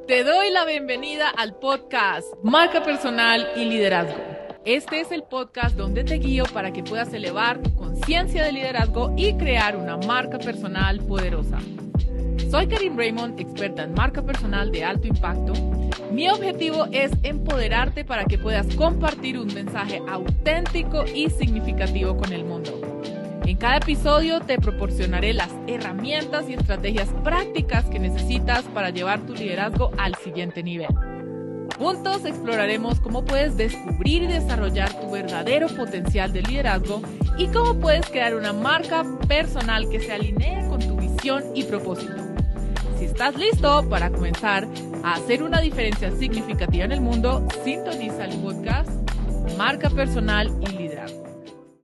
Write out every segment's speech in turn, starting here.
Te doy la bienvenida al podcast Marca Personal y Liderazgo. Este es el podcast donde te guío para que puedas elevar tu conciencia de liderazgo y crear una marca personal poderosa. Soy Karin Raymond, experta en marca personal de alto impacto. Mi objetivo es empoderarte para que puedas compartir un mensaje auténtico y significativo con el mundo. En cada episodio te proporcionaré las herramientas y estrategias prácticas que necesitas para llevar tu liderazgo al siguiente nivel. Juntos exploraremos cómo puedes descubrir y desarrollar tu verdadero potencial de liderazgo y cómo puedes crear una marca personal que se alinee con tu visión y propósito. Si estás listo para comenzar a hacer una diferencia significativa en el mundo, sintoniza el podcast Marca Personal y Liderazgo.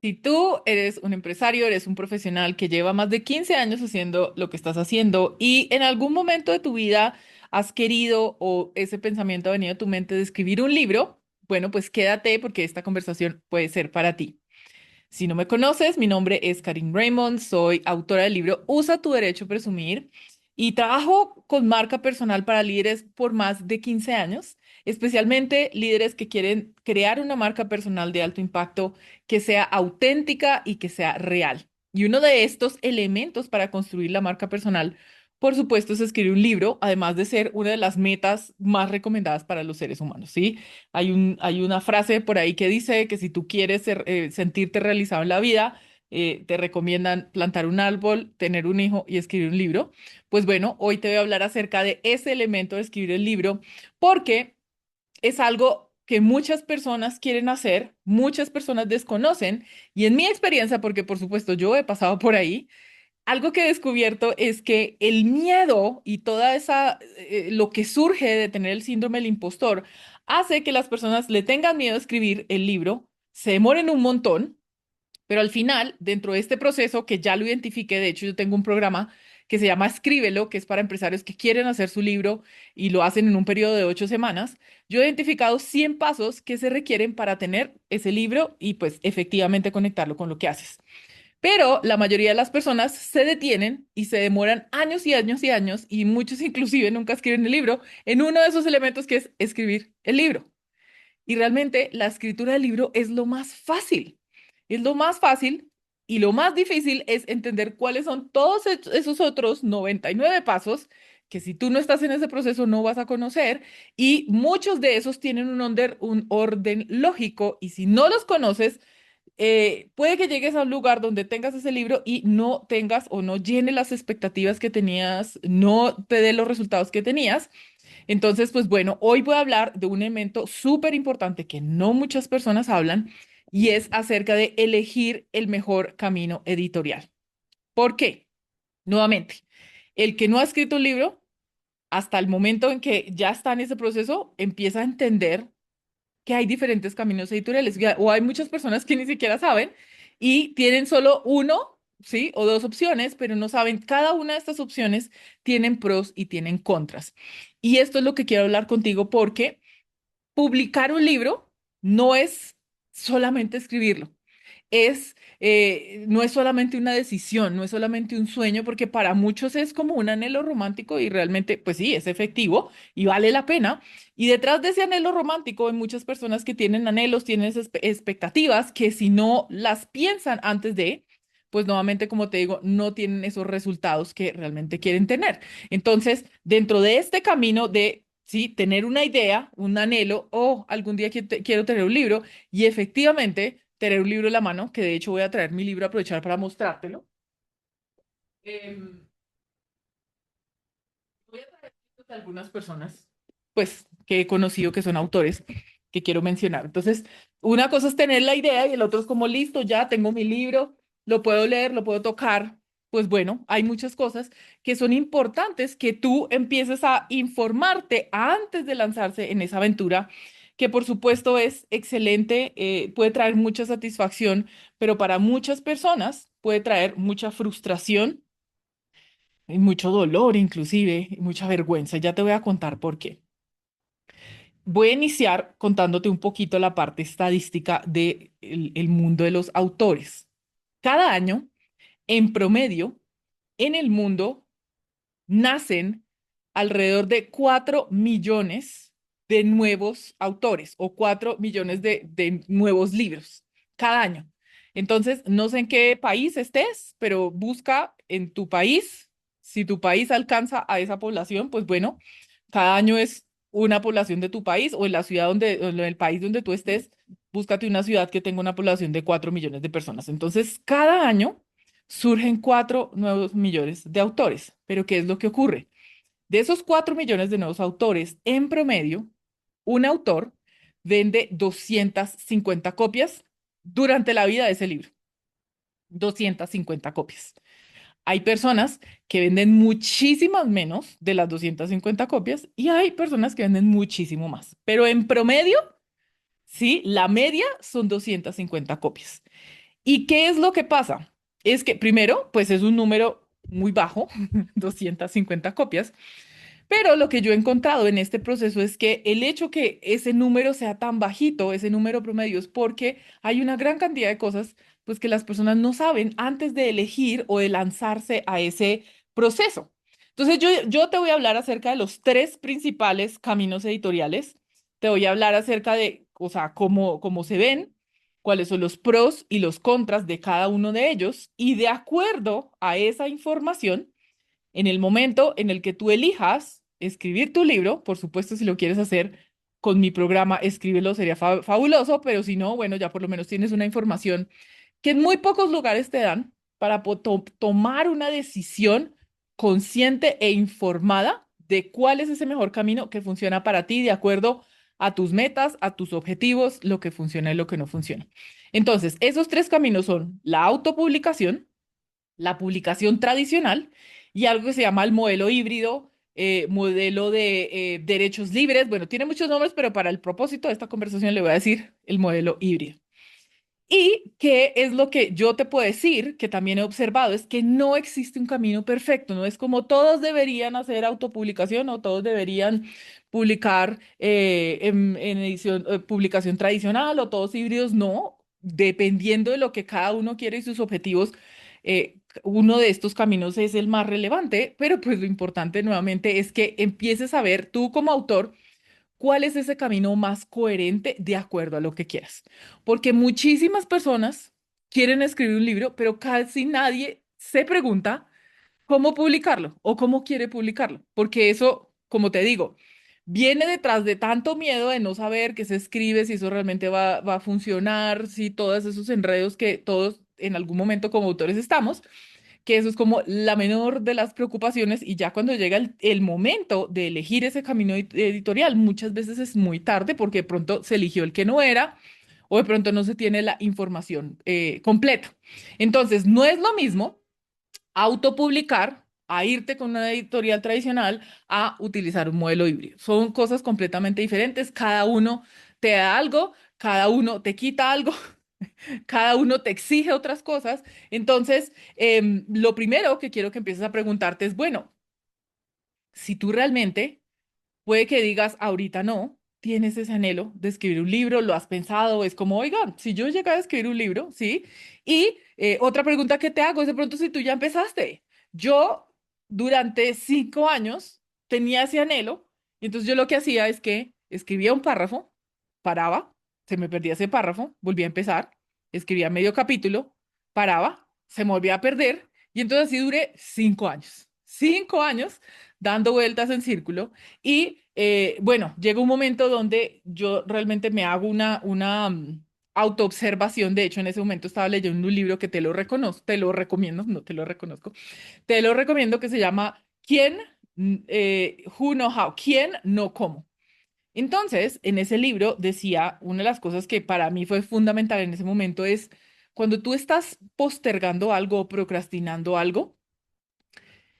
Si tú eres un empresario, eres un profesional que lleva más de 15 años haciendo lo que estás haciendo y en algún momento de tu vida has querido o ese pensamiento ha venido a tu mente de escribir un libro, bueno, pues quédate porque esta conversación puede ser para ti. Si no me conoces, mi nombre es Karin Raymond, soy autora del libro Usa tu derecho a presumir y trabajo con marca personal para líderes por más de 15 años, especialmente líderes que quieren crear una marca personal de alto impacto que sea auténtica y que sea real. Y uno de estos elementos para construir la marca personal, por supuesto, es escribir un libro, además de ser una de las metas más recomendadas para los seres humanos, ¿sí? Hay una frase por ahí que dice que si tú quieres sentirte realizado en la vida, te recomiendan plantar un árbol, tener un hijo y escribir un libro. Pues bueno, hoy te voy a hablar acerca de ese elemento de escribir el libro, porque es algo que muchas personas quieren hacer, muchas personas desconocen, y en mi experiencia, porque por supuesto yo he pasado por ahí, algo que he descubierto es que el miedo y toda esa, lo que surge de tener el síndrome del impostor, hace que las personas le tengan miedo a escribir el libro, se demoren un montón, pero al final, dentro de este proceso que ya lo identifiqué, de hecho yo tengo un programa que se llama Escríbelo, que es para empresarios que quieren hacer su libro y lo hacen en un periodo de 8 semanas. Yo he identificado 100 pasos que se requieren para tener ese libro y pues efectivamente conectarlo con lo que haces. Pero la mayoría de las personas se detienen y se demoran años y años y años, y muchos inclusive nunca escriben el libro, en uno de esos elementos que es escribir el libro. Y realmente la escritura del libro es lo más fácil. Es lo más fácil y lo más difícil es entender cuáles son todos esos otros 99 pasos que si tú no estás en ese proceso no vas a conocer, y muchos de esos tienen un orden lógico, y si no los conoces, puede que llegues a un lugar donde tengas ese libro y no tengas o no llene las expectativas que tenías, no te dé los resultados que tenías. Entonces, pues bueno, hoy voy a hablar de un elemento súper importante que no muchas personas hablan, y es acerca de elegir el mejor camino editorial. ¿Por qué? Nuevamente, el que no ha escrito un libro, hasta el momento en que ya está en ese proceso, empieza a entender que hay diferentes caminos editoriales, o hay muchas personas que ni siquiera saben y tienen solo uno, ¿sí? O dos opciones, pero no saben, cada una de estas opciones tienen pros y tienen contras. Y esto es lo que quiero hablar contigo, porque publicar un libro no es solamente escribirlo, no es solamente una decisión, no es solamente un sueño, porque para muchos es como un anhelo romántico y realmente, pues sí, es efectivo y vale la pena. Y detrás de ese anhelo romántico hay muchas personas que tienen anhelos, tienen esas expectativas que si no las piensan antes de, pues nuevamente, como te digo, no tienen esos resultados que realmente quieren tener. Entonces, dentro de este camino de... Sí, tener una idea, un anhelo, o algún día quiero tener un libro, y efectivamente tener un libro en la mano, que de hecho voy a traer mi libro, a aprovechar para mostrártelo. Em, Voy a traer libros de algunas personas, pues, que he conocido que son autores, que quiero mencionar. Entonces, una cosa es tener la idea y el otro es como, listo, ya tengo mi libro, lo puedo leer, lo puedo tocar. Pues bueno, hay muchas cosas que son importantes que tú empieces a informarte antes de lanzarse en esa aventura, que por supuesto es excelente, puede traer mucha satisfacción, pero para muchas personas puede traer mucha frustración y mucho dolor inclusive, y mucha vergüenza. Ya te voy a contar por qué. Voy a iniciar contándote un poquito la parte estadística del el mundo de los autores. Cada año, en promedio, en el mundo nacen alrededor de 4 millones de nuevos autores o 4 millones de nuevos libros cada año. Entonces, no sé en qué país estés, pero busca en tu país. Si tu país alcanza a esa población, pues bueno, cada año es una población de tu país o en la ciudad o en el país donde tú estés, búscate una ciudad que tenga una población de 4 millones de personas. Entonces, cada año surgen 4 nuevos millones de autores. Pero ¿qué es lo que ocurre? De esos 4 millones de nuevos autores, en promedio, un autor vende 250 copias durante la vida de ese libro. 250 copias. Hay personas que venden muchísimas menos de las 250 copias y hay personas que venden muchísimo más. Pero en promedio, sí, la media son 250 copias. ¿Y qué es lo que pasa? Es que primero, pues es un número muy bajo, 250 copias, pero lo que yo he encontrado en este proceso es que el hecho que ese número sea tan bajito, ese número promedio, es porque hay una gran cantidad de cosas pues que las personas no saben antes de elegir o de lanzarse a ese proceso. Entonces yo te voy a hablar acerca de los tres principales caminos editoriales. Te voy a hablar acerca de, o sea, cómo se ven, cuáles son los pros y los contras de cada uno de ellos y de acuerdo a esa información en el momento en el que tú elijas escribir tu libro, por supuesto, si lo quieres hacer con mi programa, escríbelo, sería fabuloso, pero si no, bueno, ya por lo menos tienes una información que en muy pocos lugares te dan para tomar una decisión consciente e informada de cuál es ese mejor camino que funciona para ti de acuerdo a tus metas, a tus objetivos, lo que funciona y lo que no funciona. Entonces, esos tres caminos son la autopublicación, la publicación tradicional y algo que se llama el modelo híbrido, modelo de derechos libres. Bueno, tiene muchos nombres, pero para el propósito de esta conversación le voy a decir el modelo híbrido. Y qué es lo que yo te puedo decir, que también he observado, es que no existe un camino perfecto, no es como todos deberían hacer autopublicación o todos deberían publicar en edición, publicación tradicional o todos híbridos, no, dependiendo de lo que cada uno quiere y sus objetivos, uno de estos caminos es el más relevante, pero pues lo importante nuevamente es que empieces a ver tú como autor cuál es ese camino más coherente de acuerdo a lo que quieras. Porque muchísimas personas quieren escribir un libro, pero casi nadie se pregunta cómo publicarlo o cómo quiere publicarlo. Porque eso, como te digo, viene detrás de tanto miedo de no saber qué se escribe, si eso realmente va a funcionar, si todos esos enredos que todos en algún momento como autores estamos, que eso es como la menor de las preocupaciones y ya cuando llega el momento de elegir ese camino editorial, muchas veces es muy tarde porque de pronto se eligió el que no era o de pronto no se tiene la información completa. Entonces, no es lo mismo autopublicar a irte con una editorial tradicional a utilizar un modelo híbrido. Son cosas completamente diferentes, cada uno te da algo, cada uno te quita algo, cada uno te exige otras cosas. Entonces, lo primero que quiero que empieces a preguntarte es, bueno, si tú realmente puede que digas, ahorita no, tienes ese anhelo de escribir un libro, lo has pensado, es como, oiga, si yo llegara a escribir un libro, ¿sí? Y otra pregunta que te hago es de pronto si tú ya empezaste. Yo durante 5 años tenía ese anhelo, y entonces yo lo que hacía es que escribía un párrafo, paraba, se me perdía ese párrafo, volvía a empezar, escribía medio capítulo, paraba, se me volvía a perder, y entonces así duré 5 años. 5 años dando vueltas en círculo y bueno, llega un momento donde yo realmente me hago una autoobservación. De hecho, en ese momento estaba leyendo un libro que te lo reconozco, te lo recomiendo, no te lo reconozco, te lo recomiendo que se llama ¿Quién? Who Know How? ¿Quién? No cómo. Entonces, en ese libro decía, una de las cosas que para mí fue fundamental en ese momento es cuando tú estás postergando algo o procrastinando algo,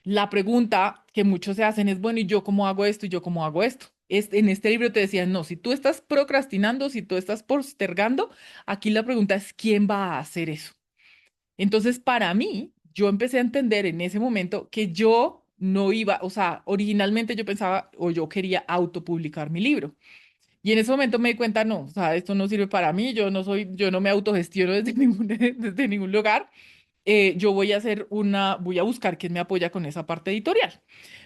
la pregunta que muchos se hacen es, bueno, ¿y yo cómo hago esto? ¿Y yo cómo hago esto? En este libro te decían, no, si tú estás procrastinando, si tú estás postergando, aquí la pregunta es, ¿quién va a hacer eso? Entonces, para mí, yo empecé a entender en ese momento que yo no iba, o sea, originalmente yo pensaba o yo quería autopublicar mi libro. Y en ese momento me di cuenta, no, o sea, esto no sirve para mí, yo no me autogestiono desde ningún lugar. yo voy a buscar quién me apoya con esa parte editorial.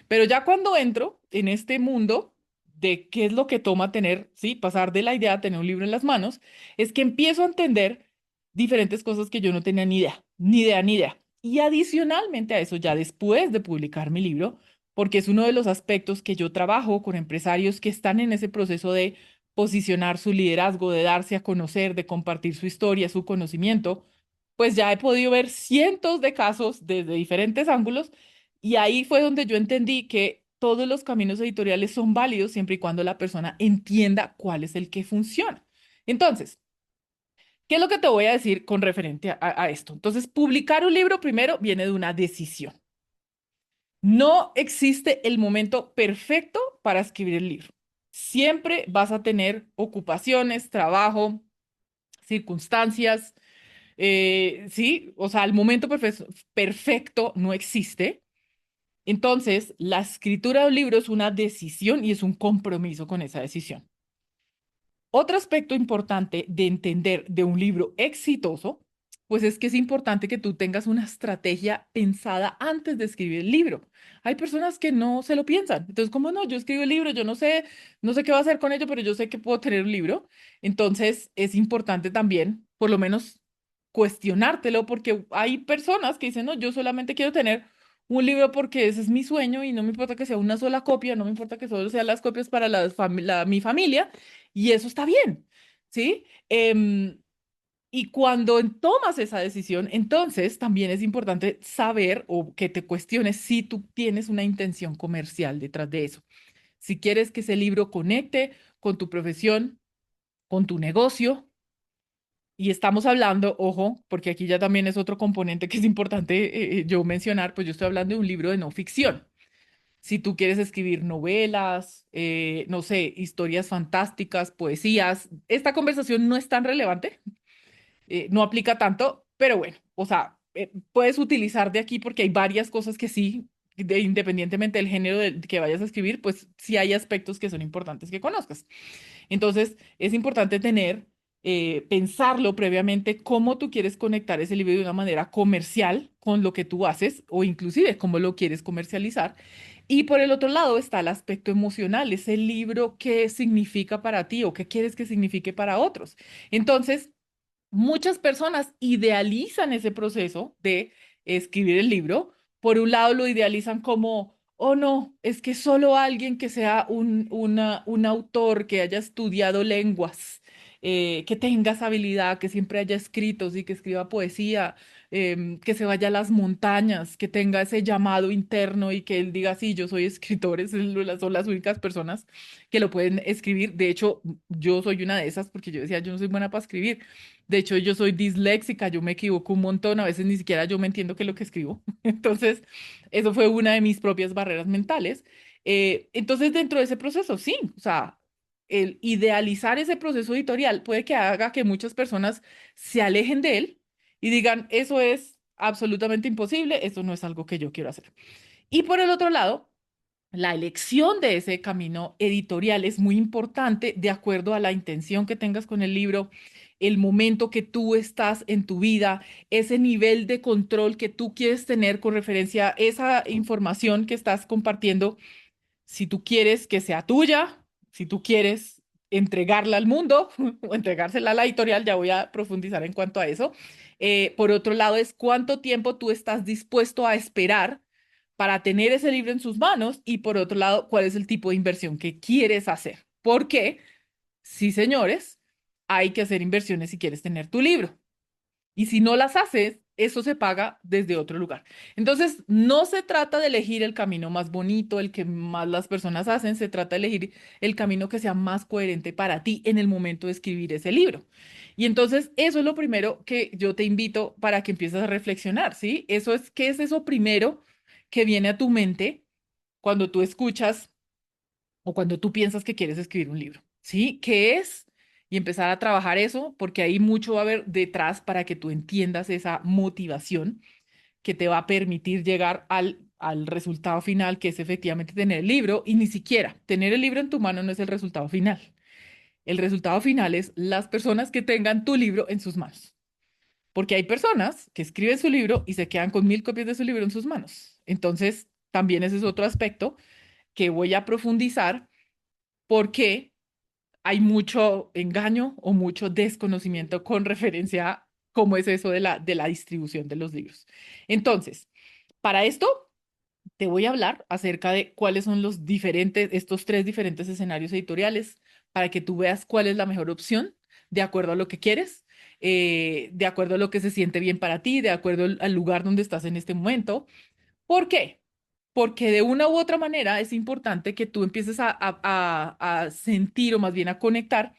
Pero ya cuando entro en este mundo de qué es lo que toma tener, sí, pasar de la idea a tener un libro en las manos, es que empiezo a entender diferentes cosas que yo no tenía ni idea, ni idea, ni idea. Y adicionalmente a eso, ya después de publicar mi libro, porque es uno de los aspectos que yo trabajo con empresarios que están en ese proceso de posicionar su liderazgo, de darse a conocer, de compartir su historia, su conocimiento, pues ya he podido ver cientos de casos desde diferentes ángulos y ahí fue donde yo entendí que todos los caminos editoriales son válidos siempre y cuando la persona entienda cuál es el que funciona. Entonces, ¿qué es lo que te voy a decir con referente a esto? Entonces, publicar un libro primero viene de una decisión. No existe el momento perfecto para escribir el libro. Siempre vas a tener ocupaciones, trabajo, circunstancias, sí, o sea, el momento perfecto no existe. Entonces, la escritura de un libro es una decisión y es un compromiso con esa decisión. Otro aspecto importante de entender de un libro exitoso, pues es que es importante que tú tengas una estrategia pensada antes de escribir el libro. Hay personas que no se lo piensan. Entonces, como no, yo escribo el libro, yo no sé qué va a hacer con ello, pero yo sé que puedo tener un libro. Entonces, es importante también, por lo menos, cuestionártelo, porque hay personas que dicen, no, yo solamente quiero tener un libro porque ese es mi sueño y no me importa que sea una sola copia, no me importa que solo sean las copias para mi familia y eso está bien, ¿sí? Y cuando tomas esa decisión, entonces también es importante saber o que te cuestiones si tú tienes una intención comercial detrás de eso. Si quieres que ese libro conecte con tu profesión, con tu negocio, y estamos hablando, ojo, porque aquí ya también es otro componente que es importante yo mencionar, pues yo estoy hablando de un libro de no ficción. Si tú quieres escribir novelas, no sé, historias fantásticas, poesías, esta conversación no es tan relevante, no aplica tanto, pero bueno, o sea, puedes utilizar de aquí porque hay varias cosas que sí, independientemente del género que vayas a escribir, pues sí hay aspectos que son importantes que conozcas. Entonces, es importante pensarlo previamente, cómo tú quieres conectar ese libro de una manera comercial con lo que tú haces o inclusive cómo lo quieres comercializar. Y por el otro lado está el aspecto emocional, ese libro, qué significa para ti o qué quieres que signifique para otros. Entonces, muchas personas idealizan ese proceso de escribir el libro. Por un lado lo idealizan como, oh no, es que solo alguien que sea un autor que haya estudiado lenguas, que tenga esa habilidad, que siempre haya escrito, sí, que escriba poesía, que se vaya a las montañas, que tenga ese llamado interno y que él diga, sí, yo soy escritor, son las únicas personas que lo pueden escribir. De hecho, yo soy una de esas porque yo decía, yo no soy buena para escribir. De hecho, yo soy disléxica, yo me equivoco un montón, a veces ni siquiera yo me entiendo qué es lo que escribo. Entonces, eso fue una de mis propias barreras mentales. Entonces, dentro de ese proceso, sí, o sea, el idealizar ese proceso editorial puede que haga que muchas personas se alejen de él y digan, eso es absolutamente imposible, eso no es algo que yo quiero hacer. Y por el otro lado, la elección de ese camino editorial es muy importante de acuerdo a la intención que tengas con el libro, el momento que tú estás en tu vida, ese nivel de control que tú quieres tener con referencia a esa información que estás compartiendo, si tú quieres que sea tuya, si tú quieres entregarla al mundo o entregársela a la editorial, ya voy a profundizar en cuanto a eso. Por otro lado, es cuánto tiempo tú estás dispuesto a esperar para tener ese libro en sus manos y por otro lado, cuál es el tipo de inversión que quieres hacer. Porque, sí, señores, hay que hacer inversiones si quieres tener tu libro. Y si no las haces, eso se paga desde otro lugar. Entonces, no se trata de elegir el camino más bonito, el que más las personas hacen, se trata de elegir el camino que sea más coherente para ti en el momento de escribir ese libro. Y entonces, eso es lo primero que yo te invito para que empieces a reflexionar, ¿sí? Eso es, ¿qué es eso primero que viene a tu mente cuando tú escuchas o cuando tú piensas que quieres escribir un libro? ¿Sí? ¿Qué es? Y empezar a trabajar eso, porque ahí mucho va a haber detrás para que tú entiendas esa motivación que te va a permitir llegar al resultado final, que es efectivamente tener el libro, y ni siquiera tener el libro en tu mano no es el resultado final. El resultado final es las personas que tengan tu libro en sus manos. Porque hay personas que escriben su libro y se quedan con 1000 copias de su libro en sus manos. Entonces, también ese es otro aspecto que voy a profundizar porque hay mucho engaño o mucho desconocimiento con referencia a cómo es eso de la distribución de los libros. Entonces, para esto te voy a hablar acerca de cuáles son los diferentes, estos tres diferentes escenarios editoriales para que tú veas cuál es la mejor opción de acuerdo a lo que quieres, de acuerdo a lo que se siente bien para ti, de acuerdo al lugar donde estás en este momento. ¿Por qué? Porque de una u otra manera es importante que tú empieces a sentir o más bien a conectar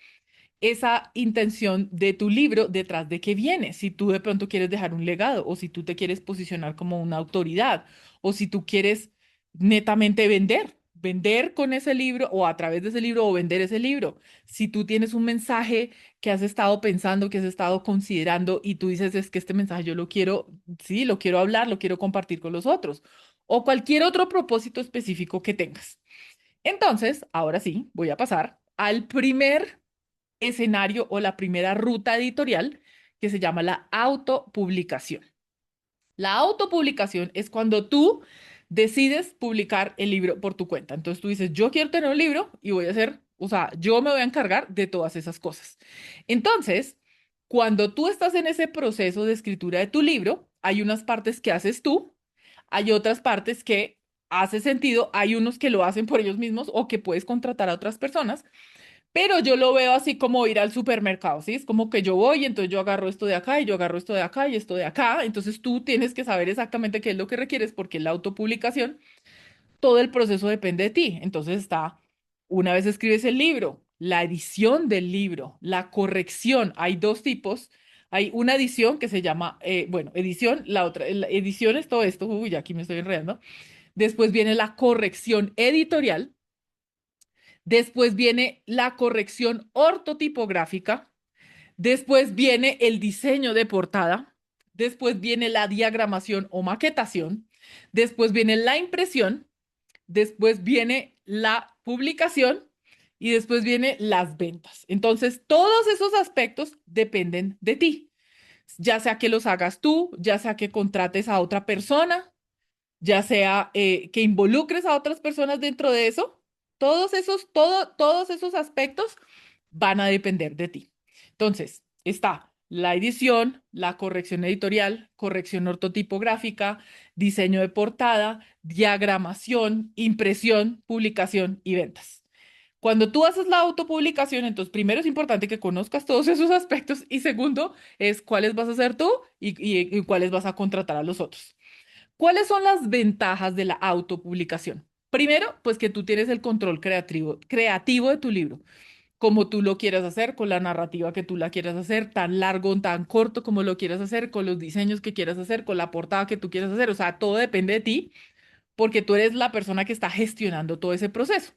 esa intención de tu libro detrás de qué viene. Si tú de pronto quieres dejar un legado o si tú te quieres posicionar como una autoridad o si tú quieres netamente vender con ese libro o a través de ese libro o vender ese libro. Si tú tienes un mensaje que has estado pensando, que has estado considerando y tú dices, es que este mensaje yo lo quiero, sí, lo quiero hablar, lo quiero compartir con los otros o cualquier otro propósito específico que tengas. Entonces, ahora sí, voy a pasar al primer escenario o la primera ruta editorial que se llama la autopublicación. La autopublicación es cuando tú decides publicar el libro por tu cuenta. Entonces tú dices, yo quiero tener un libro y voy a hacer, o sea, yo me voy a encargar de todas esas cosas. Entonces, cuando tú estás en ese proceso de escritura de tu libro, hay unas partes que haces tú, hay otras partes que hace sentido, hay unos que lo hacen por ellos mismos o que puedes contratar a otras personas, pero yo lo veo así como ir al supermercado, ¿sí? Es como que yo voy, entonces yo agarro esto de acá y yo agarro esto de acá y esto de acá. Entonces tú tienes que saber exactamente qué es lo que requieres porque en la autopublicación todo el proceso depende de ti. Entonces está, una vez escribes el libro, la edición del libro, la corrección. Hay dos tipos. Hay una edición que se llama, bueno, edición, la edición es todo esto, uy, ya aquí me estoy enredando. Después viene la corrección editorial. Después viene la corrección ortotipográfica, después viene el diseño de portada, después viene la diagramación o maquetación, después viene la impresión, después viene la publicación y después viene las ventas. Entonces, todos esos aspectos dependen de ti, ya sea que los hagas tú, ya sea que contrates a otra persona, ya sea que involucres a otras personas dentro de eso, todos esos aspectos van a depender de ti. Entonces, está la edición, la corrección editorial, corrección ortotipográfica, diseño de portada, diagramación, impresión, publicación y ventas. Cuando tú haces la autopublicación, entonces primero es importante que conozcas todos esos aspectos y segundo es cuáles vas a hacer tú y cuáles vas a contratar a los otros. ¿Cuáles son las ventajas de la autopublicación? Primero, pues que tú tienes el control creativo de tu libro, como tú lo quieras hacer, con la narrativa que tú la quieras hacer, tan largo, tan corto como lo quieras hacer, con los diseños que quieras hacer, con la portada que tú quieras hacer. O sea, todo depende de ti, porque tú eres la persona que está gestionando todo ese proceso.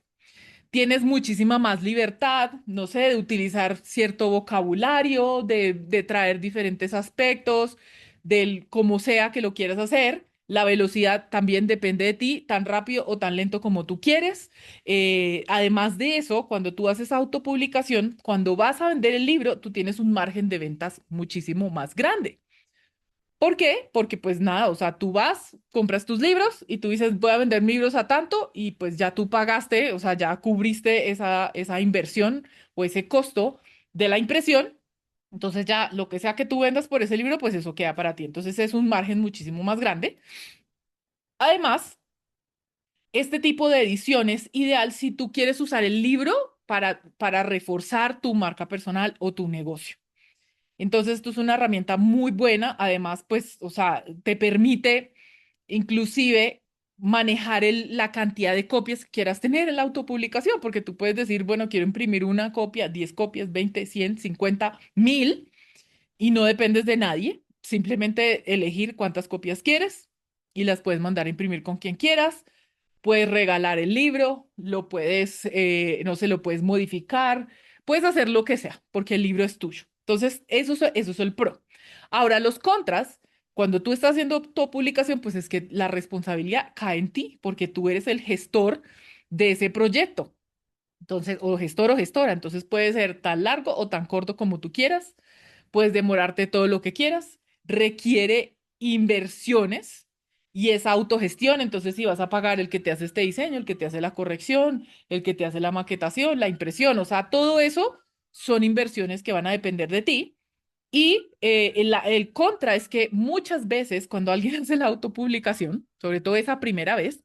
Tienes muchísima más libertad, no sé, de utilizar cierto vocabulario, de traer diferentes aspectos, del cómo sea que lo quieras hacer. La velocidad también depende de ti, tan rápido o tan lento como tú quieres. Además de eso, cuando tú haces autopublicación, cuando vas a vender el libro, tú tienes un margen de ventas muchísimo más grande. ¿Por qué? Porque pues nada, o sea, tú vas, compras tus libros y tú dices, voy a vender mis libros a tanto y pues ya tú pagaste, o sea, ya cubriste esa inversión o ese costo de la impresión. Entonces ya lo que sea que tú vendas por ese libro, pues eso queda para ti. Entonces es un margen muchísimo más grande. Además, este tipo de edición es ideal si tú quieres usar el libro para reforzar tu marca personal o tu negocio. Entonces, esto es una herramienta muy buena. Además, pues, o sea, te permite inclusive manejar la cantidad de copias que quieras tener en la autopublicación, porque tú puedes decir, bueno, quiero imprimir una copia, 10 copias, 20, 100, 50, 1000, y no dependes de nadie. Simplemente elegir cuántas copias quieres y las puedes mandar a imprimir con quien quieras. Puedes regalar el libro, lo puedes, no sé, lo puedes modificar, puedes hacer lo que sea, porque el libro es tuyo. Entonces, eso es el pro. Ahora, los contras, cuando tú estás haciendo tu publicación, pues es que la responsabilidad cae en ti, porque tú eres el gestor de ese proyecto. Entonces, o gestor o gestora. Entonces, puede ser tan largo o tan corto como tú quieras. Puedes demorarte todo lo que quieras. requiere inversiones y es autogestión. Entonces, si vas a pagar el que te hace este diseño, el que te hace la corrección, el que te hace la maquetación, la impresión, o sea, todo eso son inversiones que van a depender de ti. Y el contra es que muchas veces cuando alguien hace la autopublicación, sobre todo esa primera vez,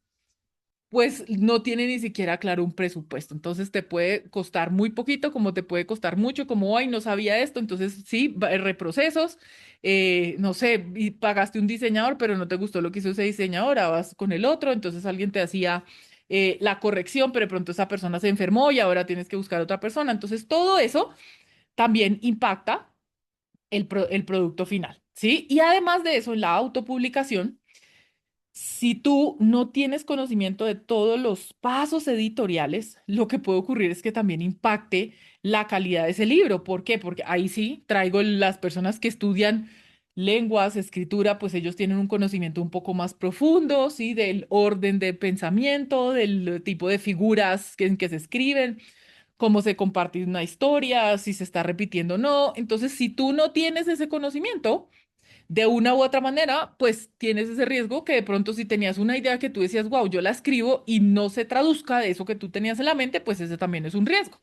pues no tiene ni siquiera claro un presupuesto. Entonces te puede costar muy poquito, como te puede costar mucho, como, ay, no sabía esto. Entonces sí, reprocesos, no sé, y pagaste un diseñador, pero no te gustó lo que hizo ese diseñador, ahora vas con el otro, entonces alguien te hacía la corrección, pero de pronto esa persona se enfermó y ahora tienes que buscar otra persona. Entonces todo eso también impacta el producto final, ¿sí? Y además de eso, en la autopublicación, si tú no tienes conocimiento de todos los pasos editoriales, lo que puede ocurrir es que también impacte la calidad de ese libro. ¿Por qué? Porque ahí sí traigo las personas que estudian lenguas, escritura, pues ellos tienen un conocimiento un poco más profundo, ¿sí? Del orden de pensamiento, del tipo de figuras en que se escriben, cómo se comparte una historia, si se está repitiendo o no. Entonces, si tú no tienes ese conocimiento, de una u otra manera, pues tienes ese riesgo que de pronto si tenías una idea que tú decías, wow, yo la escribo y no se traduzca de eso que tú tenías en la mente, pues ese también es un riesgo.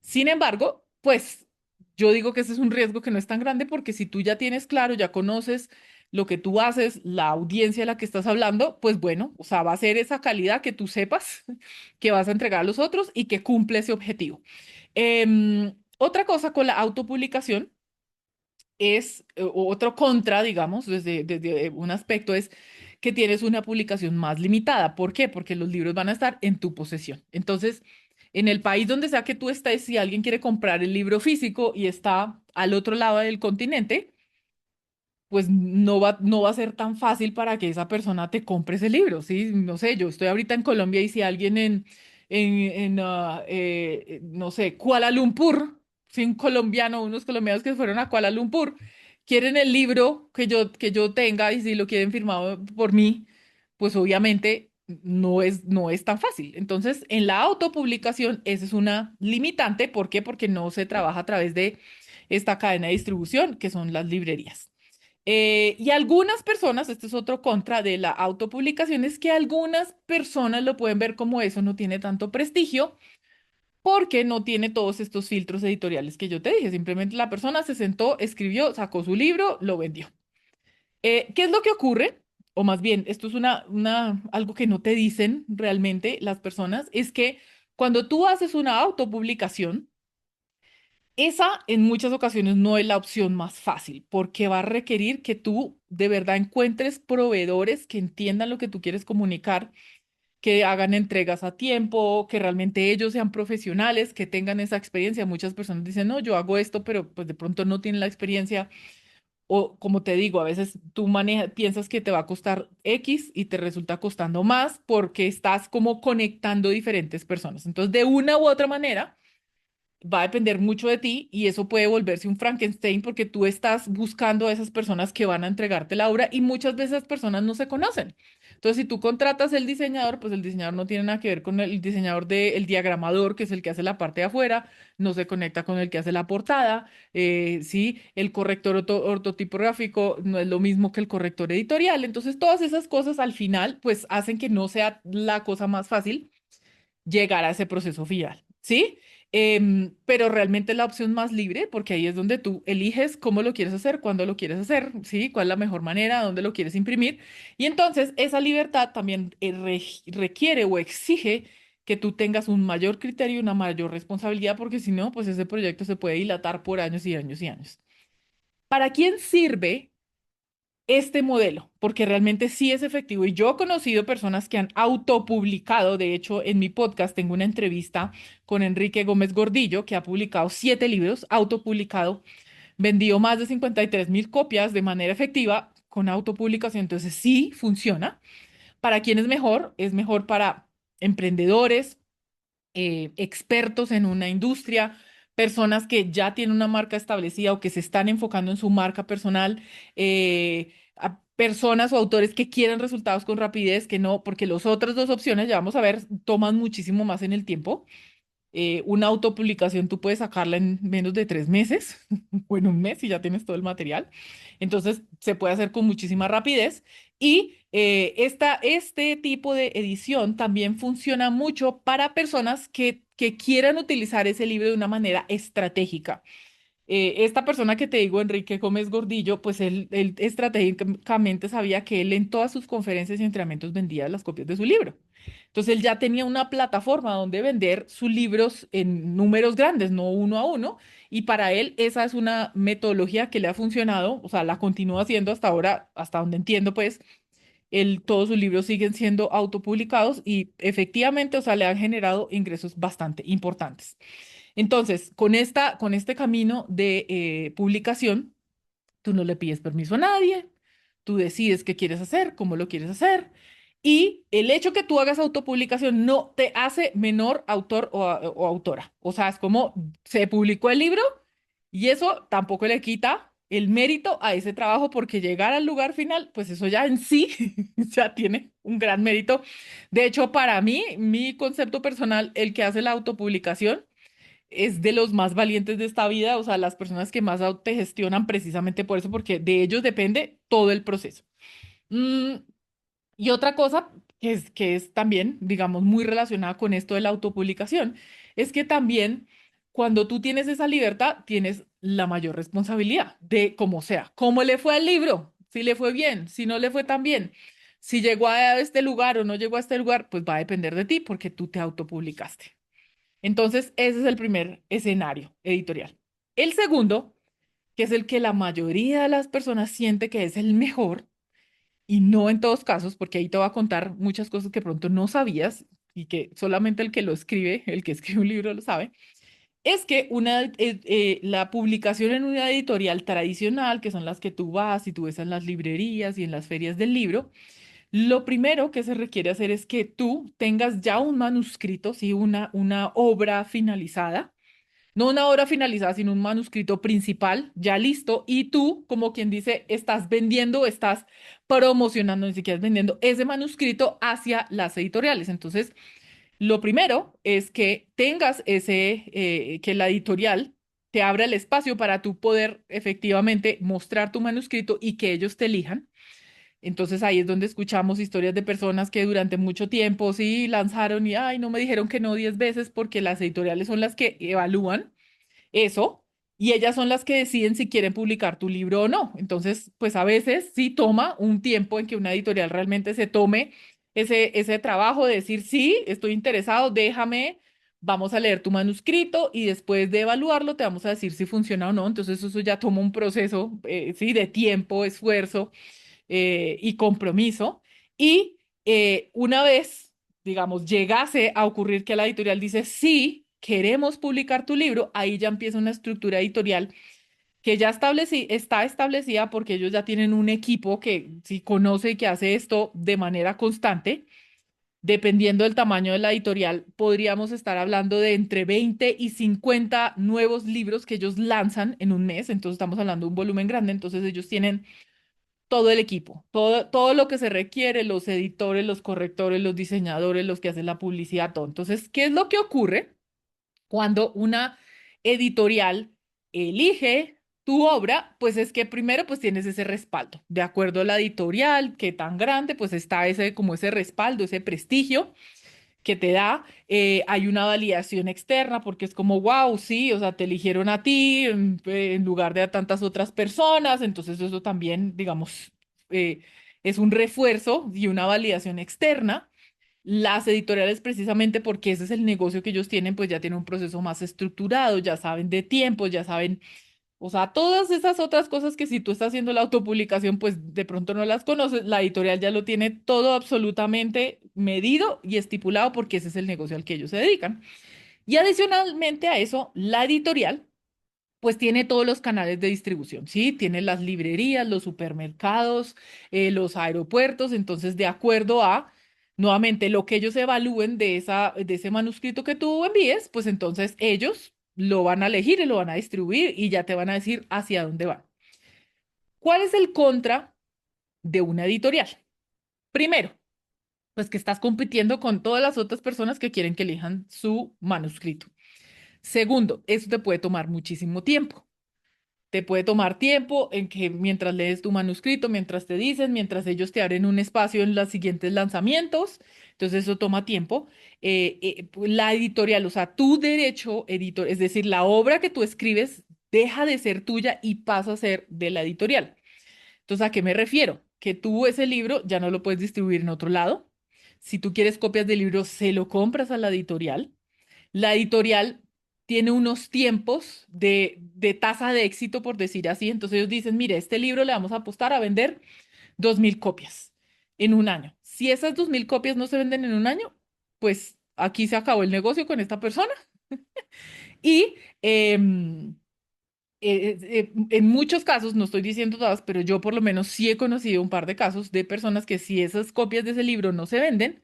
Sin embargo, pues yo digo que ese es un riesgo que no es tan grande porque si tú ya tienes claro, ya conoces lo que tú haces, la audiencia a la que estás hablando, pues bueno, o sea, va a ser esa calidad que tú sepas que vas a entregar a los otros y que cumple ese objetivo. Otra cosa con la autopublicación es otro contra, digamos, desde un aspecto es que tienes una publicación más limitada. ¿Por qué? Porque los libros van a estar en tu posesión. Entonces, en el país donde sea que tú estés, si alguien quiere comprar el libro físico y está al otro lado del continente, pues no va a ser tan fácil para que esa persona te compre ese libro, ¿sí? No sé, yo estoy ahorita en Colombia y si alguien no sé, Kuala Lumpur, si un colombiano, unos colombianos que fueron a Kuala Lumpur, quieren el libro que yo tenga y si lo quieren firmado por mí, pues obviamente no es tan fácil. Entonces, en la autopublicación, esa es una limitante. ¿Por qué? Porque no se trabaja a través de esta cadena de distribución, que son las librerías. Y algunas personas, este es otro contra de la autopublicación, es que algunas personas lo pueden ver como eso no tiene tanto prestigio porque no tiene todos estos filtros editoriales que yo te dije. Simplemente la persona se sentó, escribió, sacó su libro, lo vendió. ¿Qué es lo que ocurre? O más bien, esto es algo que no te dicen realmente las personas, es que cuando tú haces una autopublicación, esa en muchas ocasiones no es la opción más fácil porque va a requerir que tú de verdad encuentres proveedores que entiendan lo que tú quieres comunicar, que hagan entregas a tiempo, que realmente ellos sean profesionales, que tengan esa experiencia. Muchas personas dicen, no, yo hago esto, pero pues de pronto no tienen la experiencia. O como te digo, a veces tú piensas que te va a costar X y te resulta costando más porque estás como conectando diferentes personas. Entonces, de una u otra manera va a depender mucho de ti y eso puede volverse un Frankenstein porque tú estás buscando a esas personas que van a entregarte la obra y muchas veces esas personas no se conocen. Entonces, si tú contratas el diseñador, pues el diseñador no tiene nada que ver con el diseñador del diagramador, que es el que hace la parte de afuera, no se conecta con el que hace la portada, sí, el corrector ortotipográfico no es lo mismo que el corrector editorial. Entonces, todas esas cosas al final, pues hacen que no sea la cosa más fácil llegar a ese proceso final, ¿sí? Pero realmente es la opción más libre porque ahí es donde tú eliges cómo lo quieres hacer, cuándo lo quieres hacer, ¿sí? Cuál es la mejor manera, dónde lo quieres imprimir. Y entonces esa libertad también requiere o exige que tú tengas un mayor criterio y una mayor responsabilidad porque si no, pues ese proyecto se puede dilatar por años y años y años. ¿Para quién sirve este modelo? Porque realmente sí es efectivo. Y yo he conocido personas que han autopublicado. De hecho, en mi podcast tengo una entrevista con Enrique Gómez Gordillo, que ha publicado 7 libros, autopublicado, vendió más de 53.000 copias de manera efectiva con autopublicación. Entonces sí funciona. ¿Para quién es mejor? Es mejor para emprendedores, expertos en una industria, personas que ya tienen una marca establecida o que se están enfocando en su marca personal, a personas o autores que quieren resultados con rapidez, que no, porque las otras dos opciones, ya vamos a ver, toman muchísimo más en el tiempo. Una autopublicación tú puedes sacarla en menos de 3 meses o en un mes y ya tienes todo el material. Entonces se puede hacer con muchísima rapidez y este tipo de edición también funciona mucho para personas que quieran utilizar ese libro de una manera estratégica. Esta persona que te digo, Enrique Gómez Gordillo, pues él estratégicamente sabía que él en todas sus conferencias y entrenamientos vendía las copias de su libro. Entonces él ya tenía una plataforma donde vender sus libros en números grandes, no uno a uno, y para él esa es una metodología que le ha funcionado, o sea, la continúa haciendo hasta ahora, hasta donde entiendo, pues todos sus libros siguen siendo autopublicados y efectivamente, o sea, le han generado ingresos bastante importantes. Entonces, con este camino de publicación, tú no le pides permiso a nadie, tú decides qué quieres hacer, cómo lo quieres hacer, y el hecho que tú hagas autopublicación no te hace menor autor o autora. O sea, es como se publicó el libro y eso tampoco le quita el mérito a ese trabajo porque llegar al lugar final, pues eso ya en sí ya tiene un gran mérito. De hecho, para mí, mi concepto personal, el que hace la autopublicación, es de los más valientes de esta vida, o sea, las personas que más autogestionan precisamente por eso, porque de ellos depende todo el proceso. Mm, y otra cosa que es también, digamos, muy relacionada con esto de la autopublicación, es que también cuando tú tienes esa libertad, tienes la mayor responsabilidad de como sea, cómo le fue al libro, si le fue bien, si no le fue tan bien, si llegó a este lugar o no llegó a este lugar, pues va a depender de ti porque tú te autopublicaste. Entonces, ese es el primer escenario editorial. El segundo, que es el que la mayoría de las personas siente que es el mejor, y no en todos casos, porque ahí te voy a contar muchas cosas que pronto no sabías y que solamente el que lo escribe, el que escribe un libro lo sabe, es que la publicación en una editorial tradicional, que son las que tú vas y tú ves en las librerías y en las ferias del libro, lo primero que se requiere hacer es que tú tengas ya un manuscrito, sí, una obra finalizada, no una obra finalizada, sino un manuscrito principal ya listo y tú, como quien dice, estás vendiendo, estás promocionando, ni siquiera vendiendo ese manuscrito hacia las editoriales. Entonces, lo primero es que tengas que la editorial te abra el espacio para tú poder efectivamente mostrar tu manuscrito y que ellos te elijan. Entonces ahí es donde escuchamos historias de personas que durante mucho tiempo sí lanzaron y, ay, no me dijeron que no 10 veces porque las editoriales son las que evalúan eso y ellas son las que deciden si quieren publicar tu libro o no. Entonces, pues a veces sí toma un tiempo en que una editorial realmente se tome ese trabajo de decir, sí, estoy interesado, déjame, vamos a leer tu manuscrito y después de evaluarlo te vamos a decir si funciona o no. Entonces eso ya toma un proceso, sí, de tiempo, esfuerzo y compromiso. Y una vez, digamos, llegase a ocurrir que la editorial dice, sí, queremos publicar tu libro, ahí ya empieza una estructura editorial que ya está establecida porque ellos ya tienen un equipo que sí conoce y que hace esto de manera constante. Dependiendo del tamaño de la editorial, podríamos estar hablando de entre 20 y 50 nuevos libros que ellos lanzan en un mes. Entonces estamos hablando de un volumen grande. Entonces ellos tienen todo el equipo, todo lo que se requiere, los editores, los correctores, los diseñadores, los que hacen la publicidad, todo. Entonces, ¿qué es lo que ocurre cuando una editorial elige tu obra? Pues es que primero pues tienes ese respaldo. De acuerdo a la editorial, que tan grande, pues está ese como ese respaldo, ese prestigio que te da. Hay una validación externa porque es como, wow, sí, o sea, te eligieron a ti en lugar de a tantas otras personas, entonces eso también, digamos, es un refuerzo y una validación externa. Las editoriales, precisamente porque ese es el negocio que ellos tienen, pues ya tienen un proceso más estructurado, ya saben de tiempo, ya saben, o sea, todas esas otras cosas que si tú estás haciendo la autopublicación, pues de pronto no las conoces, la editorial ya lo tiene todo absolutamente medido y estipulado porque ese es el negocio al que ellos se dedican. Y adicionalmente a eso, la editorial, pues tiene todos los canales de distribución, ¿sí? Tiene las librerías, los supermercados, los aeropuertos, entonces de acuerdo a... Nuevamente, lo que ellos evalúen de ese manuscrito que tú envíes, pues entonces ellos lo van a elegir y lo van a distribuir y ya te van a decir hacia dónde van. ¿Cuál es el contra de una editorial? Primero, pues que estás compitiendo con todas las otras personas que quieren que elijan su manuscrito. Segundo, eso te puede tomar muchísimo tiempo. Te puede tomar tiempo en que mientras lees tu manuscrito, mientras te dicen, mientras ellos te abren un espacio en los siguientes lanzamientos, entonces eso toma tiempo. Pues, la editorial, o sea, tu derecho editor, es decir, la obra que tú escribes deja de ser tuya y pasa a ser de la editorial. Entonces, ¿a qué me refiero? Que tú ese libro ya no lo puedes distribuir en otro lado. Si tú quieres copias del libro, se lo compras a la editorial. La editorial tiene unos tiempos de tasa de éxito, por decir así. Entonces ellos dicen, mire, este libro le vamos a apostar a vender 2.000 copias en un año. Si esas 2.000 copias no se venden en un año, pues aquí se acabó el negocio con esta persona. Y en muchos casos, no estoy diciendo todas, pero yo por lo menos sí he conocido un par de casos de personas que si esas copias de ese libro no se venden,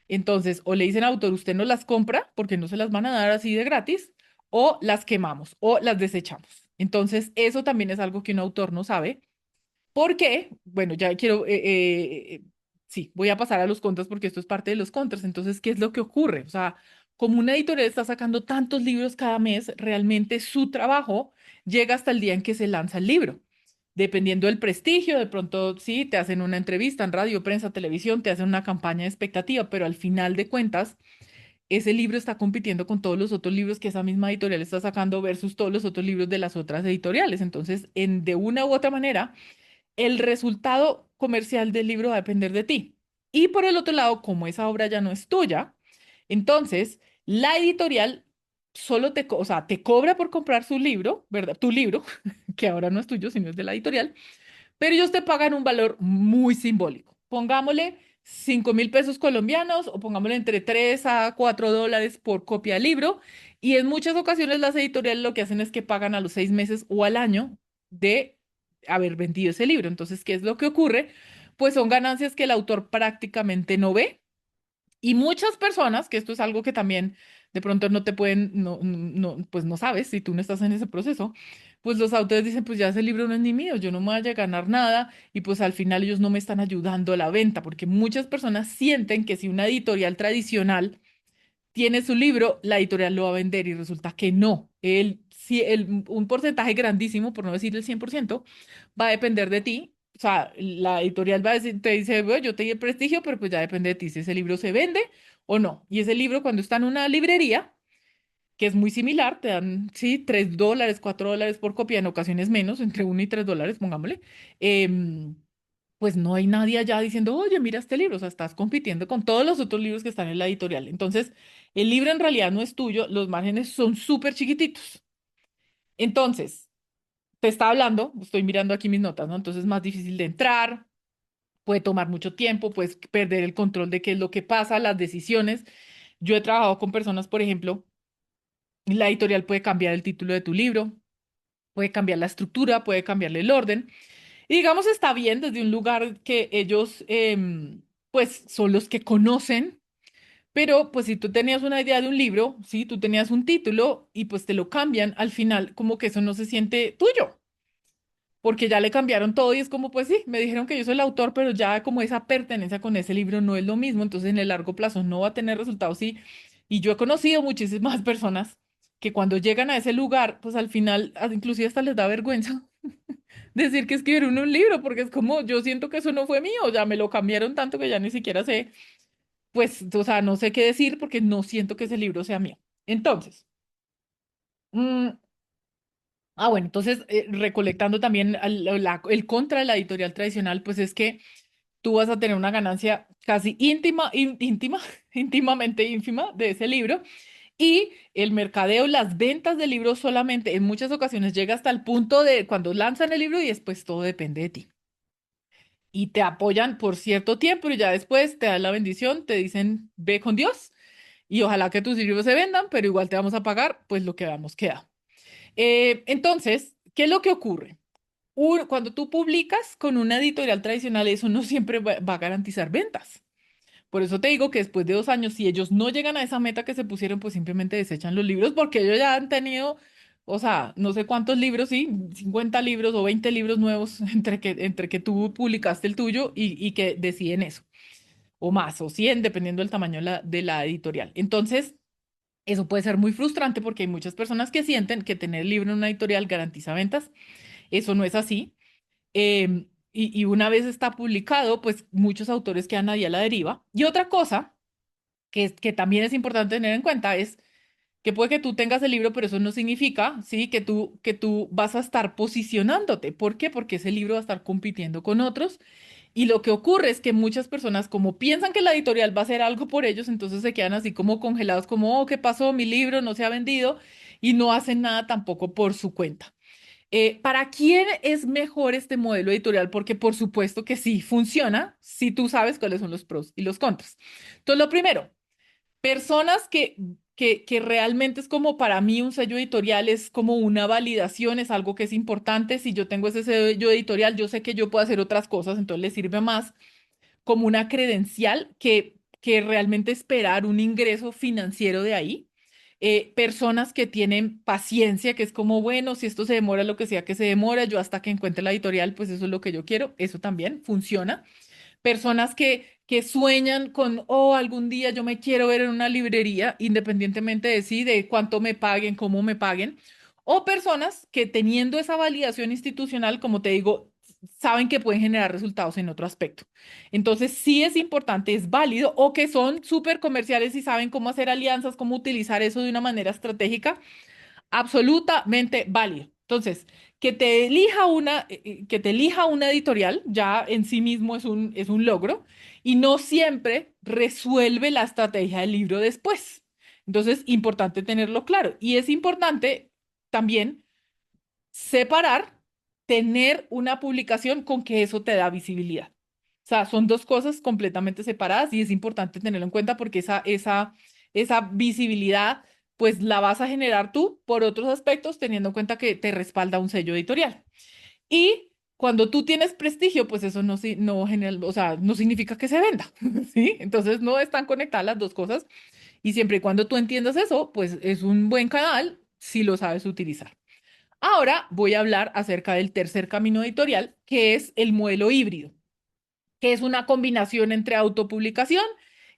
entonces, o le dicen al autor, usted no las compra porque no se las van a dar así de gratis, o las quemamos o las desechamos. Entonces, eso también es algo que un autor no sabe. ¿Por qué? Bueno, ya quiero, sí, voy a pasar a los contras porque esto es parte de los contras. Entonces, ¿qué es lo que ocurre? O sea, como una editorial está sacando tantos libros cada mes, realmente su trabajo llega hasta el día en que se lanza el libro. Dependiendo del prestigio, de pronto sí, te hacen una entrevista en radio, prensa, televisión, te hacen una campaña de expectativa, pero al final de cuentas, ese libro está compitiendo con todos los otros libros que esa misma editorial está sacando versus todos los otros libros de las otras editoriales. Entonces, de una u otra manera, el resultado comercial del libro va a depender de ti. Y por el otro lado, como esa obra ya no es tuya, entonces la editorial solo o sea, te cobra por comprar su libro, ¿verdad? Tu libro, que ahora no es tuyo, sino es de la editorial, pero ellos te pagan un valor muy simbólico. Pongámosle 5.000 pesos colombianos o pongámosle entre 3 a 4 dólares por copia del libro. Y en muchas ocasiones las editoriales lo que hacen es que pagan a los 6 meses o al año de haber vendido ese libro. Entonces, ¿qué es lo que ocurre? Pues son ganancias que el autor prácticamente no ve y muchas personas, que esto es algo que también de pronto no te pueden, pues no sabes si tú no estás en ese proceso, pues los autores dicen, pues ya ese libro no es ni mío, yo no me voy a ganar nada y pues al final ellos no me están ayudando a la venta, porque muchas personas sienten que si una editorial tradicional tiene su libro, la editorial lo va a vender y resulta que no. Si un porcentaje grandísimo, por no decir el 100%, va a depender de ti. O sea, la editorial va a decir, te dice, bueno, yo te di el prestigio, pero pues ya depende de ti si ese libro se vende o no. Y ese libro cuando está en una librería, que es muy similar, te dan, sí, 3 dólares, 4 dólares por copia, en ocasiones menos, entre 1 y 3 dólares, pongámosle. Pues no hay nadie allá diciendo, oye, mira este libro, o sea, estás compitiendo con todos los otros libros que están en la editorial. Entonces, el libro en realidad no es tuyo, los márgenes son súper chiquititos. Entonces, te está hablando, estoy mirando aquí mis notas, ¿no? Entonces, es más difícil de entrar, puede tomar mucho tiempo, puedes perder el control de qué es lo que pasa, las decisiones. Yo he trabajado con personas, por ejemplo, la editorial puede cambiar el título de tu libro, puede cambiar la estructura, puede cambiarle el orden. Y digamos, está bien desde un lugar que ellos, pues, son los que conocen, pero pues si tú tenías una idea de un libro, sí, tú tenías un título y pues te lo cambian, al final como que eso no se siente tuyo, porque ya le cambiaron todo y es como, pues sí, me dijeron que yo soy el autor, pero ya como esa pertenencia con ese libro no es lo mismo, entonces en el largo plazo no va a tener resultados, sí. Y yo he conocido muchísimas personas que cuando llegan a ese lugar, pues al final, inclusive hasta les da vergüenza decir que escribieron un libro, porque es como, yo siento que eso no fue mío, ya me lo cambiaron tanto que ya ni siquiera sé, pues, o sea, no sé qué decir porque no siento que ese libro sea mío. Entonces, mm, bueno, entonces, recolectando también el contra de la editorial tradicional, pues es que tú vas a tener una ganancia casi íntima, íntima, íntimamente ínfima de ese libro. Y el mercadeo, las ventas del libro solamente en muchas ocasiones llega hasta el punto de cuando lanzan el libro y después todo depende de ti. Y te apoyan por cierto tiempo y ya después te dan la bendición, te dicen, ve con Dios y ojalá que tus libros se vendan, pero igual te vamos a pagar pues lo que habíamos quedado. Entonces, ¿qué es lo que ocurre? Cuando tú publicas con una editorial tradicional, eso no siempre va a garantizar ventas. Por eso te digo que después de 2 años, si ellos no llegan a esa meta que se pusieron, pues simplemente desechan los libros porque ellos ya han tenido, o sea, no sé cuántos libros, sí, 50 libros o 20 libros nuevos entre que tú publicaste el tuyo y que deciden eso, o más, o 100 dependiendo del tamaño de la editorial. Entonces, Eso puede ser muy frustrante porque hay muchas personas que sienten que tener el libro en una editorial garantiza ventas. Eso no es así. Y una vez está publicado, pues muchos autores quedan ahí a la deriva. Y otra cosa que también es importante tener en cuenta es que puede que tú tengas el libro, pero eso no significa, ¿sí? Que tú vas a estar posicionándote. ¿Por qué? Porque ese libro va a estar compitiendo con otros. Y lo que ocurre es que muchas personas, como piensan que la editorial va a hacer algo por ellos, entonces se quedan así como congelados, como, oh, ¿qué pasó? Mi libro no se ha vendido y no hacen nada tampoco por su cuenta. ¿Para quién es mejor este modelo editorial? Porque por supuesto que sí funciona si tú sabes cuáles son los pros y los contras. Entonces, lo primero, personas que realmente es como para mí un sello editorial es como una validación, es algo que es importante. Si yo tengo ese sello editorial, yo sé que yo puedo hacer otras cosas, entonces le sirve más como una credencial que realmente esperar un ingreso financiero de ahí. Personas que tienen paciencia, que es como, bueno, si esto se demora, lo que sea que se demora, yo hasta que encuentre la editorial, pues eso es lo que yo quiero, eso también funciona. Personas que sueñan con, oh, algún día yo me quiero ver en una librería, independientemente de sí, de cuánto me paguen, cómo me paguen. O personas que teniendo esa validación institucional, como te digo, saben que pueden generar resultados en otro aspecto. Entonces, sí es importante, es válido, o que son súper comerciales y saben cómo hacer alianzas, cómo utilizar eso de una manera estratégica, absolutamente válido. Entonces, que te elija una editorial ya en sí mismo es un logro y no siempre resuelve la estrategia del libro después. Entonces, importante tenerlo claro. Y es importante también separar, tener una publicación con que eso te da visibilidad. O sea, son dos cosas completamente separadas y es importante tenerlo en cuenta porque esa visibilidad, pues la vas a generar tú por otros aspectos, teniendo en cuenta que te respalda un sello editorial. Y cuando tú tienes prestigio, pues eso no genera, o sea, no significa que se venda, ¿sí? Entonces no están conectadas las dos cosas y siempre y cuando tú entiendas eso, pues es un buen canal si lo sabes utilizar. Ahora voy a hablar acerca del tercer camino editorial, que es el modelo híbrido, que es una combinación entre autopublicación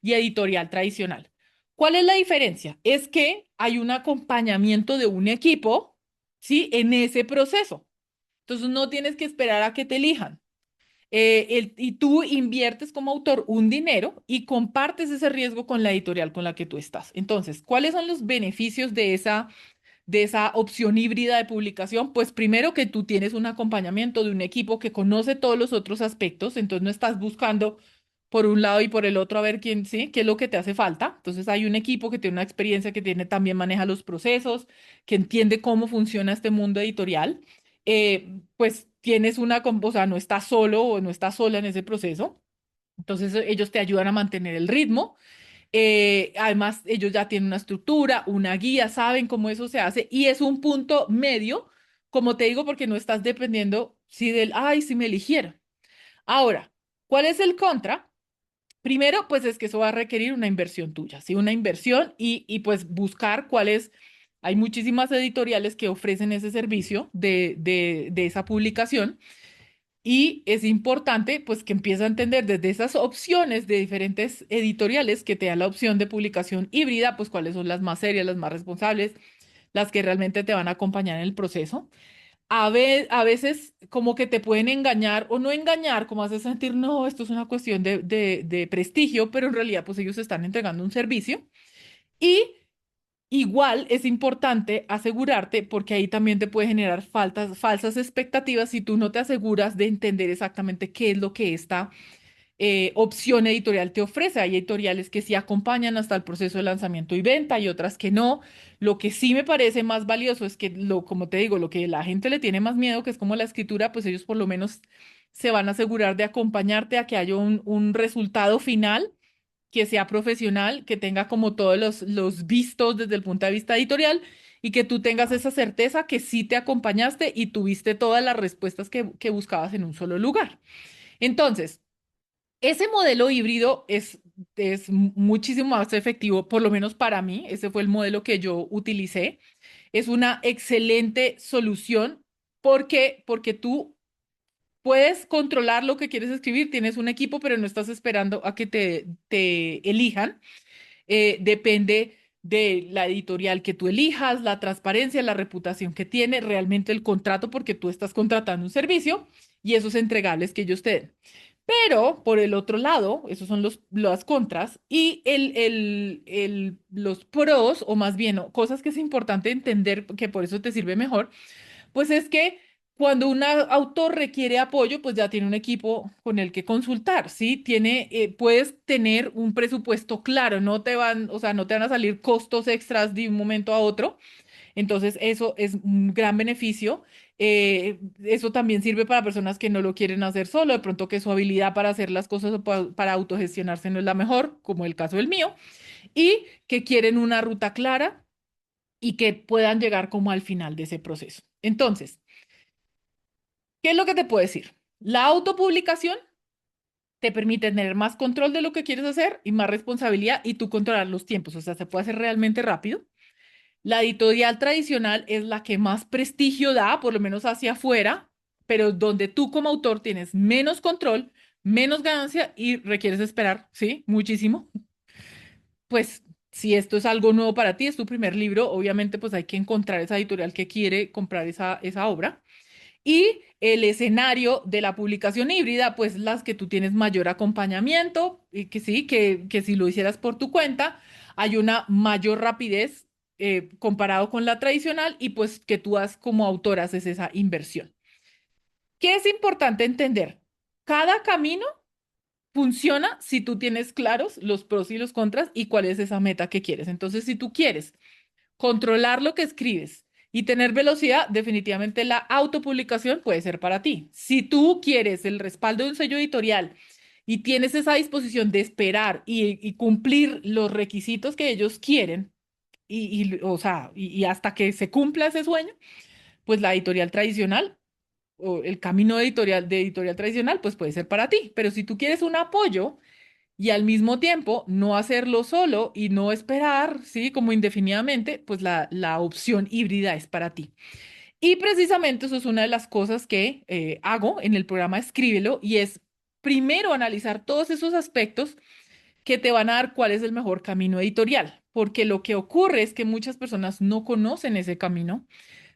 y editorial tradicional. ¿Cuál es la diferencia? Es que hay un acompañamiento de un equipo, ¿sí? En ese proceso. Entonces no tienes que esperar a que te elijan. Y tú inviertes como autor un dinero y compartes ese riesgo con la editorial con la que tú estás. Entonces, ¿cuáles son los beneficios de esa opción híbrida de publicación? Pues primero que tú tienes un acompañamiento de un equipo que conoce todos los otros aspectos, entonces no estás buscando por un lado y por el otro a ver quién, sí, qué es lo que te hace falta. Entonces hay un equipo que tiene una experiencia, que tiene también maneja los procesos, que entiende cómo funciona este mundo editorial. Pues tienes o sea, no estás solo o no estás sola en ese proceso. Entonces ellos te ayudan a mantener el ritmo. Además, ellos ya tienen una estructura, una guía, saben cómo eso se hace y es un punto medio, como te digo, porque no estás dependiendo si del, ay, si me eligieron. Ahora, ¿cuál es el contra? Primero, pues es que eso va a requerir una inversión tuya, ¿sí? Una inversión y pues buscar cuál es. Hay muchísimas editoriales que ofrecen ese servicio de esa publicación. Y es importante, pues, que empieces a entender desde esas opciones de diferentes editoriales que te dan la opción de publicación híbrida, pues, cuáles son las más serias, las más responsables, las que realmente te van a acompañar en el proceso. A veces como que te pueden engañar o no engañar, como haces sentir, no, esto es una cuestión de prestigio, pero en realidad, pues, ellos están entregando un servicio. Y igual es importante asegurarte, porque ahí también te puede generar falsas expectativas si tú no te aseguras de entender exactamente qué es lo que esta opción editorial te ofrece. Hay editoriales que sí acompañan hasta el proceso de lanzamiento y venta y otras que no. Lo que sí me parece más valioso es que, como te digo, lo que la gente le tiene más miedo, que es como la escritura, pues ellos por lo menos se van a asegurar de acompañarte a que haya un resultado final que sea profesional, que tenga como todos los vistos desde el punto de vista editorial y que tú tengas esa certeza que sí te acompañaste y tuviste todas las respuestas que buscabas en un solo lugar. Entonces, ese modelo híbrido es muchísimo más efectivo, por lo menos para mí, ese fue el modelo que yo utilicé. Es una excelente solución porque tú puedes controlar lo que quieres escribir, tienes un equipo, pero no estás esperando a que te elijan. Depende de la editorial que tú elijas, la transparencia, la reputación que tiene realmente el contrato, porque tú estás contratando un servicio y esos entregables que ellos te den. Pero por el otro lado, esos son las contras y los pros, o más bien cosas que es importante entender, que por eso te sirve mejor, pues es que cuando un autor requiere apoyo, pues ya tiene un equipo con el que consultar, ¿sí? Puedes tener un presupuesto claro, no te van, o sea, no te van a salir costos extras de un momento a otro. Entonces, eso es un gran beneficio. Eso también sirve para personas que no lo quieren hacer solo, de pronto que su habilidad para hacer las cosas o para autogestionarse no es la mejor, como el caso del mío, y que quieren una ruta clara y que puedan llegar como al final de ese proceso. Entonces, ¿qué es lo que te puedo decir? La autopublicación te permite tener más control de lo que quieres hacer y más responsabilidad y tú controlar los tiempos, o sea, se puede hacer realmente rápido. La editorial tradicional es la que más prestigio da, por lo menos hacia afuera, pero donde tú como autor tienes menos control, menos ganancia y requieres esperar, ¿sí? Muchísimo. Pues si esto es algo nuevo para ti, es tu primer libro, obviamente pues hay que encontrar esa editorial que quiere comprar esa obra. Y el escenario de la publicación híbrida, pues las que tú tienes mayor acompañamiento y que sí, que si lo hicieras por tu cuenta, hay una mayor rapidez comparado con la tradicional y pues que tú como autor haces esa inversión. ¿Qué es importante entender? Cada camino funciona si tú tienes claros los pros y los contras y cuál es esa meta que quieres. Entonces, si tú quieres controlar lo que escribes y tener velocidad, definitivamente la autopublicación puede ser para ti. Si tú quieres el respaldo de un sello editorial y tienes esa disposición de esperar y cumplir los requisitos que ellos quieren, o sea, y hasta que se cumpla ese sueño, pues la editorial tradicional o el camino de editorial tradicional, pues puede ser para ti. Pero si tú quieres un apoyo, y al mismo tiempo no hacerlo solo y no esperar, ¿sí? Como indefinidamente, pues la opción híbrida es para ti. Y precisamente eso es una de las cosas que hago en el programa Escríbelo y es primero analizar todos esos aspectos que te van a dar cuál es el mejor camino editorial, porque lo que ocurre es que muchas personas no conocen ese camino,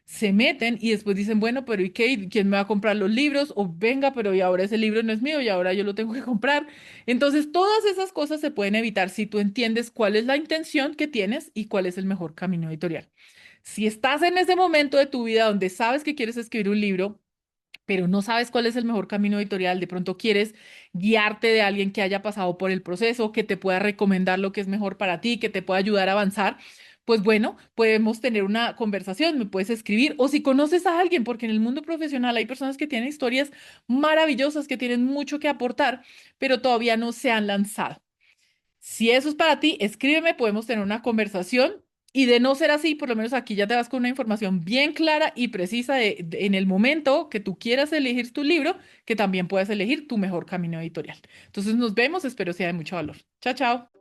se meten y después dicen, bueno, pero ¿y qué? ¿Y quién me va a comprar los libros? O venga, pero y ahora ese libro no es mío y ahora yo lo tengo que comprar. Entonces, todas esas cosas se pueden evitar si tú entiendes cuál es la intención que tienes y cuál es el mejor camino editorial. Si estás en ese momento de tu vida donde sabes que quieres escribir un libro, pero no sabes cuál es el mejor camino editorial, de pronto quieres guiarte de alguien que haya pasado por el proceso, que te pueda recomendar lo que es mejor para ti, que te pueda ayudar a avanzar, pues bueno, podemos tener una conversación, me puedes escribir, o si conoces a alguien, porque en el mundo profesional hay personas que tienen historias maravillosas, que tienen mucho que aportar, pero todavía no se han lanzado. Si eso es para ti, escríbeme, podemos tener una conversación y de no ser así, por lo menos aquí ya te vas con una información bien clara y precisa en el momento que tú quieras elegir tu libro, que también puedas elegir tu mejor camino editorial. Entonces nos vemos, espero sea de mucho valor. Chao, chao.